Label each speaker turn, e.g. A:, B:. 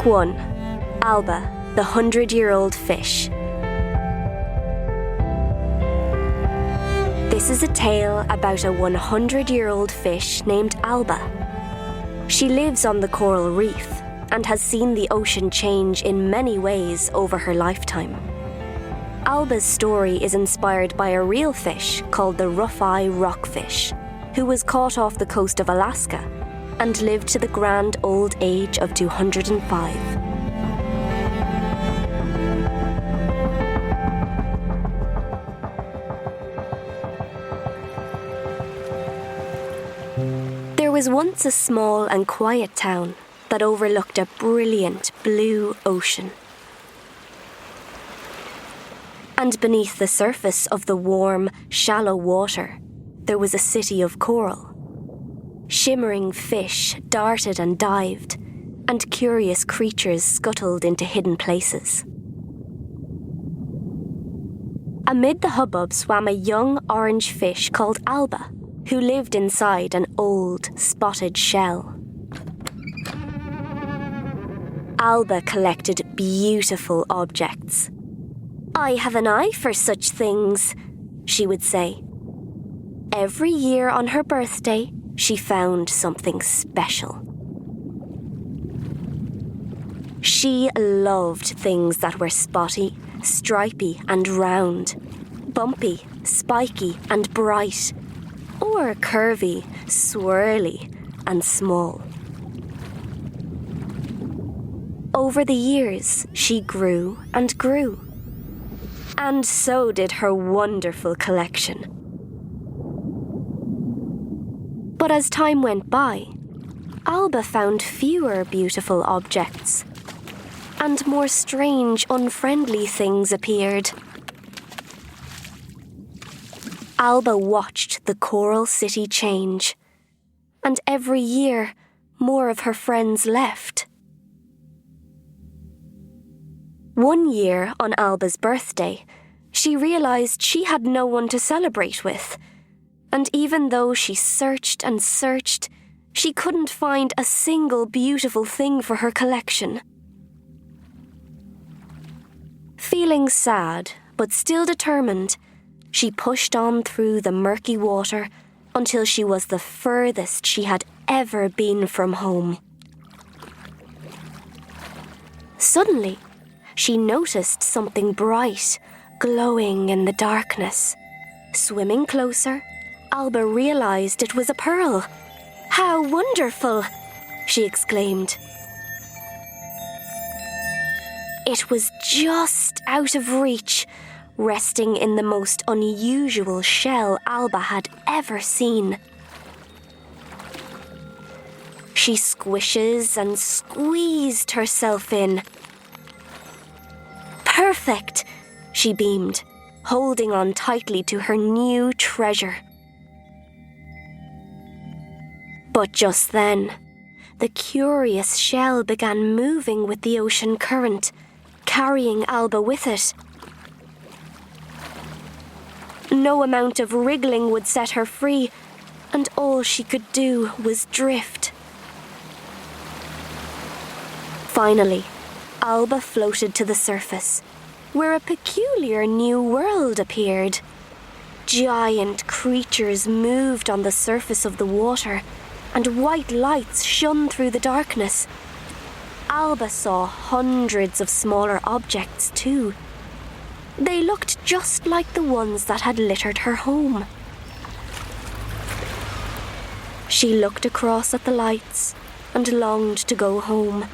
A: Book 1. Alba, the 100-year-old fish. This is a tale about a 100-year-old fish named Alba. She lives on the coral reef and has seen the ocean change in many ways over her lifetime. Alba's story is inspired by a real fish called the rough-eye rockfish, who was caught off the coast of Alaska and lived to the grand old age of 205. There was once a small and quiet town that overlooked a brilliant blue ocean. And beneath the surface of the warm, shallow water, there was a city of coral. Shimmering fish darted and dived, and curious creatures scuttled into hidden places. Amid the hubbub swam a young orange fish called Alba, who lived inside an old, spotted shell. Alba collected beautiful objects. "I have an eye for such things," she would say. Every year on her birthday, she found something special. She loved things that were spotty, stripy and round, bumpy, spiky and bright, or curvy, swirly and small. Over the years, she grew and grew. And so did her wonderful collection. But as time went by, Alba found fewer beautiful objects, and more strange, unfriendly things appeared. Alba watched the coral city change, and every year, more of her friends left. One year, on Alba's birthday, she realized she had no one to celebrate with, and even though she searched and searched, she couldn't find a single beautiful thing for her collection. Feeling sad, but still determined, she pushed on through the murky water until she was the furthest she had ever been from home. Suddenly, she noticed something bright, glowing in the darkness. Swimming closer, Alba realized it was a pearl. "How wonderful!" she exclaimed. It was just out of reach, resting in the most unusual shell Alba had ever seen. She squishes and squeezed herself in. "Perfect!" she beamed, holding on tightly to her new treasure. But just then, the curious shell began moving with the ocean current, carrying Alba with it. No amount of wriggling would set her free, and all she could do was drift. Finally, Alba floated to the surface, where a peculiar new world appeared. Giant creatures moved on the surface of the water, and white lights shone through the darkness. Alba saw hundreds of smaller objects too. They looked just like the ones that had littered her home. She looked across at the lights and longed to go home,